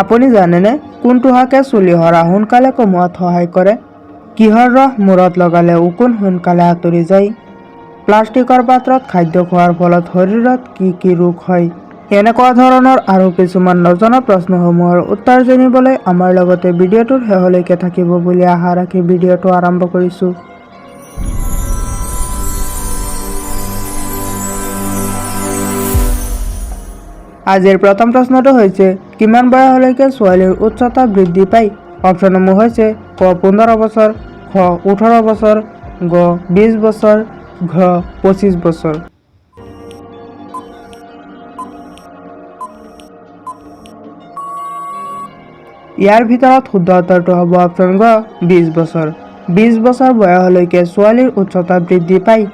আপুনি জানেনে কোনটো শাকে চুলি সৰা সোনকালে কমোৱাত সহায় কৰে? কিহৰ ৰস মূৰত লগালে উকুন সোনকালে আঁতৰি যায়? প্লাষ্টিকৰ পাত্ৰত খাদ্য খোৱাৰ ফলত শৰীৰত কি কি ৰোগ হয়? এনেকুৱা ধৰণৰ আৰু কিছুমান নজনা প্ৰশ্নসমূহৰ উত্তৰ জানিবলৈ আমাৰ লগতে ভিডিঅ'টোৰ শেষলৈকে থাকিব বুলি আশা ৰাখি ভিডিঅ'টো আৰম্ভ কৰিছোঁ। আজিৰ প্ৰথম প্ৰশ্নটো হৈছে, কিমান বয়সলৈকে ছোৱালীৰ উচ্চতা বৃদ্ধি পায়? অপশ্যনসমূহ হৈছে ক 15 বছৰ, খ 18 বছৰ, গ 20 বছৰ, ঘ 25 বছৰ। ইয়াৰ ভিতৰত শুদ্ধ উত্তৰটো হ'ব অপশ্যন গ 20 বছৰ। 20 বছৰ বয়সলৈকে ছোৱালীৰ উচ্চতা বৃদ্ধি পায়।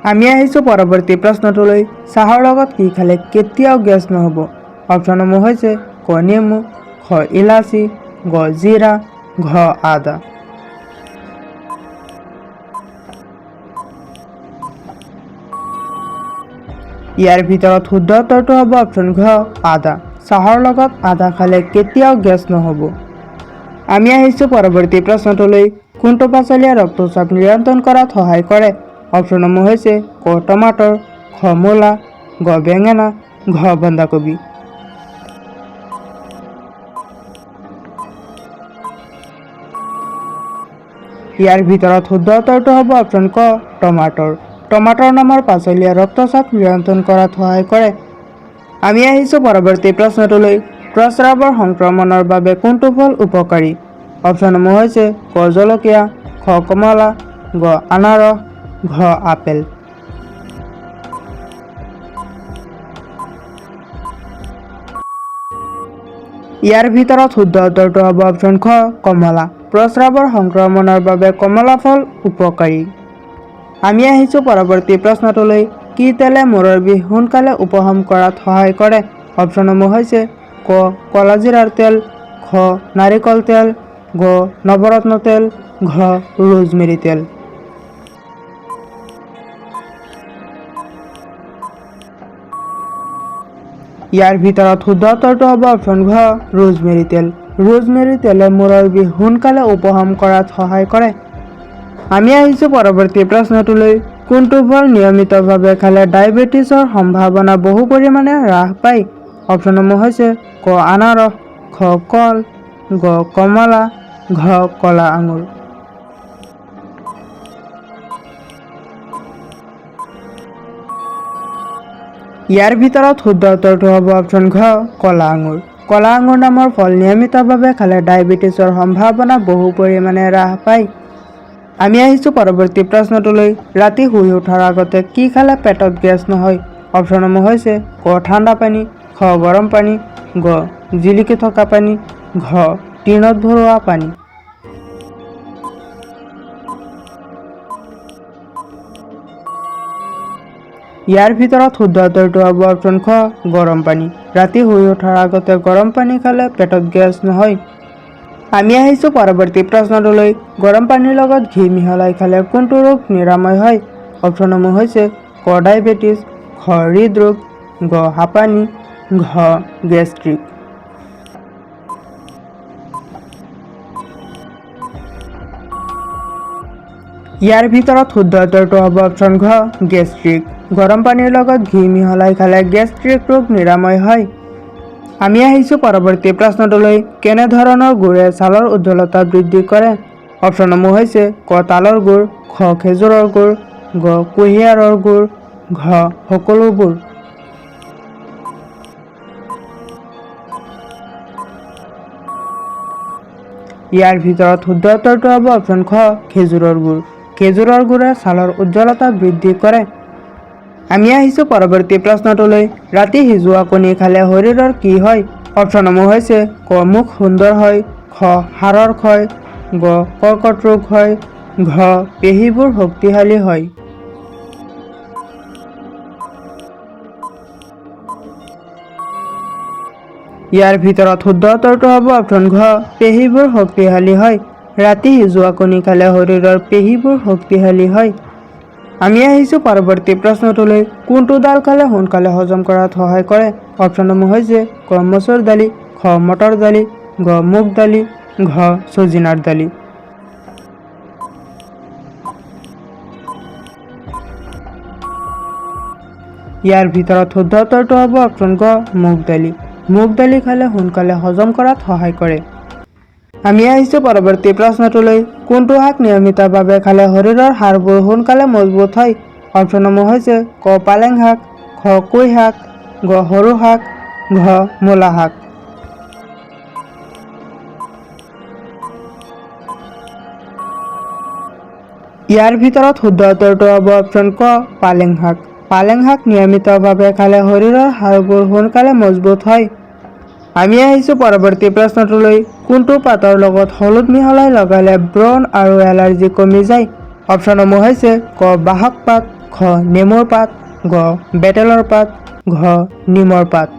আমি আহিছোঁ পৰৱৰ্তী প্ৰশ্নটোলৈ। চাহৰ লগত কি খালে কেতিয়াও গেছ নহ'ব? অপশ্যনসমূহ হৈছে ক নেমু, খ ইলাচি, গ জিৰা, ঘ আদা। ইয়াৰ ভিতৰত শুদ্ধ উত্তৰটো হ'ব অপশ্যন ঘ আদা। চাহৰ লগত আদা খালে কেতিয়াও গেছ নহ'ব। আমি আহিছোঁ পৰৱৰ্তী প্ৰশ্নটোলৈ। কোনটো পাচলিয়ে ৰক্তচাপ নিয়ন্ত্ৰণ কৰাত সহায় কৰে? অপশ্যনসমূহ হৈছে ক টমাটৰ, খ মূলা, গ বেঙেনা, ঘ বন্ধাকবি। ইয়াৰ ভিতৰত শুদ্ধ উত্তৰটো হ'ব অপশ্যন ক টমাটৰ। টমাটৰ নামৰ পাচলিয়ে ৰক্তচাপ নিয়ন্ত্ৰণ কৰাত সহায় কৰে। আমি আহিছোঁ পৰৱৰ্তী প্ৰশ্নটোলৈ। প্ৰস্ৰাৱৰ সংক্ৰমণৰ বাবে কোনটো ফল উপকাৰী? অপশ্যনসমূহ হৈছে ক জলকীয়া, খ কমলা, গ আনাৰস, ঘ আপেল। ইয়াৰ ভিতৰত শুদ্ধ উত্তৰটো হ'ব অপশ্যন খ কমলা। প্ৰস্ৰাৱৰ সংক্ৰমণৰ বাবে কমলা ফল উপকাৰী। আমি আহিছোঁ পৰৱৰ্তী প্ৰশ্নটোলৈ। কি তেলে মূৰৰ বিষ সোনকালে উপশম কৰাত সহায় কৰে? অপশ্যনসমূহ হৈছে ক কলাজিৰাৰ তেল, খ নাৰিকল তেল, গ নৱৰত্ন তেল, ঘ ৰোজমেৰী তেল। ইয়াৰ ভিতৰত শুদ্ধ উত্তৰটো হ'ব অপশ্যন ঘ ৰোজমেৰী তেল। ৰোজমেৰী তেলে মূৰৰ বিষ সোনকালে উপশম কৰাত সহায় কৰে। আমি আহিছোঁ পৰৱৰ্তী প্ৰশ্নটোলৈ। কোনটো ফল নিয়মিতভাৱে খালে ডায়েবেটিছৰ সম্ভাৱনা বহু পৰিমাণে হ্ৰাস পায়? অপশ্যনসমূহ হৈছে ক আনাৰস, খ কল, গ কমলা, ঘ কলা আঙুৰ। ইয়াৰ ভিতৰত শুদ্ধ উত্তৰটো হ'ব অপশ্যন ঘ কলা আঙুৰ। কলা আঙুৰ নামৰ ফল নিয়মিতভাৱে খালে ডায়েবেটিছৰ সম্ভাৱনা বহু পৰিমাণে হ্ৰাস পায়। আমি আহিছোঁ পৰৱৰ্তী প্ৰশ্নটোলৈ। ৰাতি শুই উঠাৰ আগতে কি খালে পেটত গেছ নহয়? অপশ্যনসমূহ হৈছে ক ঠাণ্ডা পানী, খ গৰম পানী, গ জিলিকি থকা পানী, ঘ টিনত ভৰোৱা পানী। ইয়াৰ ভিতৰত শুদ্ধ উত্তৰটো হ'ব অপশ্যন খ গৰম পানী। ৰাতি শুই উঠাৰ আগতে গৰম পানী খালে পেটত গেছ নহয়। আমি আহিছোঁ পৰৱৰ্তী প্ৰশ্নটোলৈ। গৰম পানীৰ লগত ঘি মিহলাই খালে কোনটো ৰোগ নিৰাময় হয়? অপশ্যনসমূহ হৈছে ক ডায়েবেটিছ, খ হৃদৰোগ, গ হাঁপানি, ঘ গেষ্ট্ৰিক। ইয়াৰ ভিতৰত শুদ্ধ উত্তৰটো হ'ব অপশ্যন ঘ গেষ্ট্ৰিক। গৰম পানীৰ লগত ঘি মিহলাই খালে গেষ্ট্ৰিক ৰোগ নিৰাময় হয়। আমি আহিছোঁ পৰৱৰ্তী প্ৰশ্নটোলৈ। কেনেধৰণৰ গুৰে ছালৰ উজ্জ্বলতা বৃদ্ধি কৰে? অপশ্যনসমূহ হৈছে ক তালৰ গুৰ, খ খেজুৰৰ গুৰ, গ কুঁহিয়াৰৰ গুৰ, ঘ সকলোবোৰ। ইয়াৰ ভিতৰত শুদ্ধ উত্তৰটো হ'ব অপশ্যন খ খেজুৰৰ গুৰ। খেজুৰৰ গুৰে ছালৰ উজ্জ্বলতা বৃদ্ধি কৰে। আমি আহিছোঁ পৰৱৰ্তী প্ৰশ্নটোলৈ। ৰাতি সিজোৱা কণী খালে শৰীৰৰ কি হয়? অপশ্যনসমূহ হৈছে ক মুখ সুন্দৰ হয়, খ হাড়ৰ ক্ষয়, গ কৰ্কট ৰোগ হয়, ঘ পেশীবোৰ শক্তিশালী হয়। ইয়াৰ ভিতৰত শুদ্ধ উত্তৰটো হ'ব অপশ্যন ঘ পেশীবোৰ শক্তিশালী হয়। ৰাতি সিজোৱা কণী খালে শৰীৰৰ পেশীবোৰ শক্তিশালী হয়। আমি আহিছোঁ পৰৱৰ্তী প্ৰশ্নটোলৈ। কোনটো ডাল খালে সোনকালে হজম কৰাত সহায় কৰে? অপশ্যনসমূহ হৈছে ক মচুৰ দালি, খ মটৰ দালি, গ মুগ দালি, ঘ সজিনাৰ দালি। ইয়াৰ ভিতৰত শুদ্ধ উত্তৰটো হ'ব অপশ্যন গ মুগ দালি। মুগ দালি খালে সোনকালে হজম কৰাত সহায় কৰে। আমি আহিছোঁ পৰৱৰ্তী প্ৰশ্নটোলৈ। কোনটো শাক নিয়মিতভাৱে খালে শৰীৰৰ হাড়বোৰ সোনকালে মজবুত হয়? অপশ্যনসমূহ হৈছে ক পালেং শাক, খ কুই শাক, গ সৰু শাক, ঘ মূলা শাক। ইয়াৰ ভিতৰত শুদ্ধ উত্তৰটো হ'ব অপশ্যন ক পালেং শাক। পালেং শাক নিয়মিতভাৱে খালে শৰীৰৰ হাড়বোৰ সোনকালে মজবুত হয়। আমি আহিছোঁ পৰৱৰ্তী প্ৰশ্নটোলৈ। কোনটো পাতৰ লগত হলুদ মিহলাই লগালে ব্ৰণ আৰু এলাৰ্জি কমি যায়? অপশ্যনসমূহ হৈছে ক বাহক পাত, খ নেমুৰ পাত, গ বেতেলৰ পাত, ঘ নিমৰ পাত।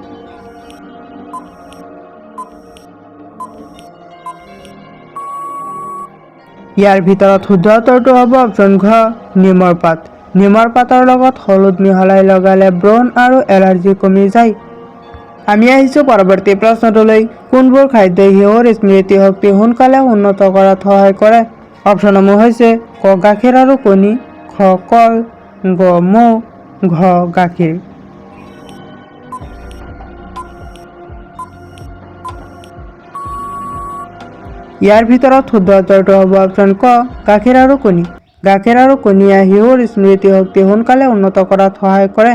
ইয়াৰ ভিতৰত শুদ্ধ উত্তৰটো হ'ব অপশ্যন ঘ নিমৰ পাত। নিমৰ পাতৰ লগত হলুদ মিহলাই লগালে ব্ৰণ আৰু এলাৰ্জি কমি যায়। আমি আহিছোঁ পৰৱৰ্তী প্ৰশ্নটোলৈ। কোনবোৰ খাদ্যই শিশুৰ স্মৃতি শক্তি সোনকালে উন্নত কৰাত সহায় কৰে? অপশ্যনসমূহ হৈছে ক গাখীৰ আৰু কণী, খ কল, গ মৌ, ঘ গাখীৰ। ইয়াৰ ভিতৰত শুদ্ধ উত্তৰটো হ'ব অপশ্যন ক গাখীৰ আৰু কণী। গাখীৰ আৰু কণীয়ে শিশুৰ স্মৃতি শক্তি সোনকালে উন্নত কৰাত সহায় কৰে।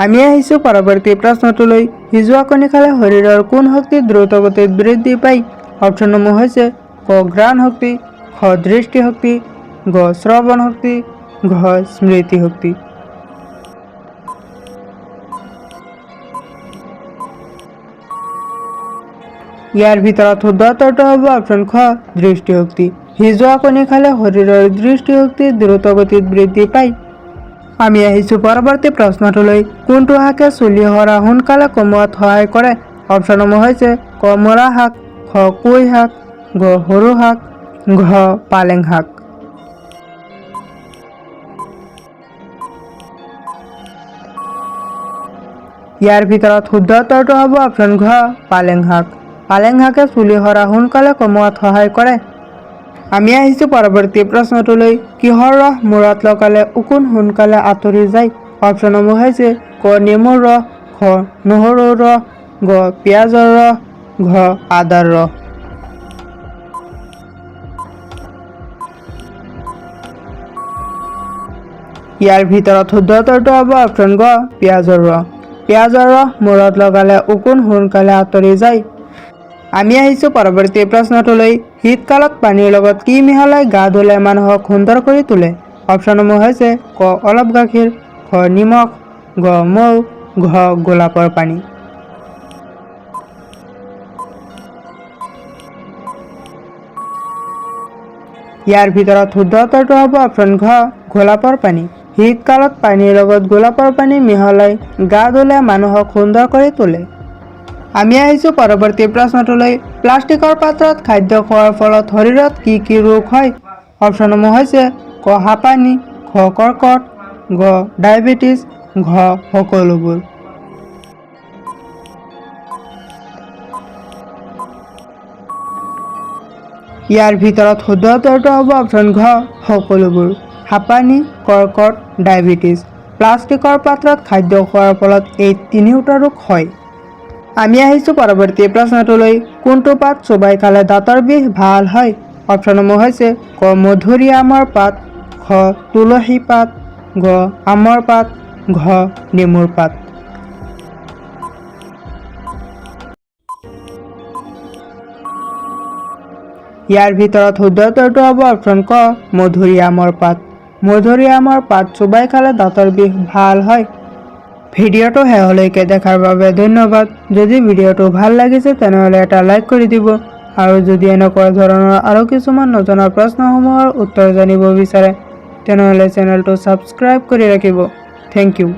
আমি আহিছোঁ পৰৱৰ্তী প্ৰশ্নটোলৈ। সিজোৱা কণী খালে শৰীৰৰ কোন শক্তি দ্ৰুতগতিত বৃদ্ধি পায়? অপশ্যনসমূহ হৈছে ক ঘ্ৰাণ শক্তি, খ দৃষ্টিশক্তি, গ শ্ৰৱণ শক্তি, ঘ স্মৃতি শক্তি। ইয়াৰ ভিতৰত শুদ্ধ উত্তৰটো হ'ব অপশ্যন খ দৃষ্টিশক্তি। সিজোৱা কণী খালে শৰীৰৰ দৃষ্টিশক্তি দ্ৰুতগতিত বৃদ্ধি পায়। আমি আহিছোঁ পৰৱৰ্তী প্ৰশ্নটোলৈ। কোনটো শাকে চুলি সৰা সোনকালে কমোৱাত সহায় কৰে? অপশ্যনসমূহ হৈছে ক মূলা শাক, খ কুই শাক, গ সৰু শাক, ঘ পালেং শাক। ইয়াৰ ভিতৰত শুদ্ধ উত্তৰটো হ'ব অপশ্যন ঘ পালেং শাক। পালেং শাকে চুলি সৰা সোনকালে কমোৱাত সহায় কৰে। আমি আহিছোঁ পৰৱৰ্তী প্ৰশ্নটোলৈ। কিহৰ ৰস মূৰত লগালে উকুন সোনকালে আঁতৰি যায়? অপশ্যনসমূহ হৈছে ক নেমুৰ ৰস, খ নহৰুৰ ৰস, গ পিঁয়াজৰ ৰস, ঘ আদাৰ ৰস। ইয়াৰ ভিতৰত শুদ্ধ উত্তৰটো হ'ব অপশ্যন গ পিঁয়াজৰ ৰস। পিঁয়াজৰ ৰস মূৰত লগালে উকুন সোনকালে আঁতৰি যায়। আমি আহিছোঁ পৰৱৰ্তী প্ৰশ্নটোলৈ। শীতকালত পানীৰ লগত কি মিহলাই গা ধুলে মানুহক সুন্দৰ কৰি তোলে? অপশ্যনসমূহ হৈছে ক অলপ গাখীৰ, খ নিমখ, গ মৌ, ঘ গোলাপৰ পানী। ইয়াৰ ভিতৰত শুদ্ধ উত্তৰটো হ'ব অপশ্যন ঘ গোলাপৰ পানী। শীতকালত পানীৰ লগত গোলাপৰ পানী মিহলাই গা ধুলে মানুহক সুন্দৰ কৰি তোলে। আমি আহিছোঁ পৰৱৰ্তী প্ৰশ্নটোলৈ। প্লাষ্টিকৰ পাত্ৰত খাদ্য খোৱাৰ ফলত শৰীৰত কি কি ৰোগ হয়? অপশ্যনসমূহ হৈছে ক হাঁপানি, খ কৰ্কট, গ ডায়েবেটিছ, ঘ সকলোবোৰ। ইয়াৰ ভিতৰত শুদ্ধ উত্তৰটো হ'ব অপশ্যন ঘ সকলোবোৰ। হাঁপানি, কৰ্কট, ডায়েবেটিছ। প্লাষ্টিকৰ পাত্ৰত খাদ্য খোৱাৰ ফলত এই তিনিওটা ৰোগ হয়। আমি আহিছোঁ পৰৱৰ্তী প্ৰশ্নটোলৈ। কোনটো পাত চোবাই খালে দাঁতৰ বিষ ভাল হয়? অপশ্যনসমূহ হৈছে ক মধুৰিআমৰ পাত, খ তুলসী পাত, গ আমৰ পাত, ঘ নেমুৰ পাত। ইয়াৰ ভিতৰত শুদ্ধ উত্তৰটো হ'ব অপশ্যন ক মধুৰিআমৰ পাত। মধুৰিআমৰ পাত চোবাই খালে দাঁতৰ বিষ ভাল হয়। ভিডিঅ'টো শেষলৈকে দেখাৰ বাবে ধন্যবাদ। যদি ভিডিঅ'টো ভাল লাগিছে তেনেহ'লে এটা লাইক কৰি দিব আৰু যদি এনেকুৱা ধৰণৰ আৰু কিছুমান নজনা প্ৰশ্নসমূহৰ উত্তৰ জানিব বিচাৰে তেনেহ'লে চেনেলটো ছাবস্ক্ৰাইব কৰি ৰাখিব। Thank U.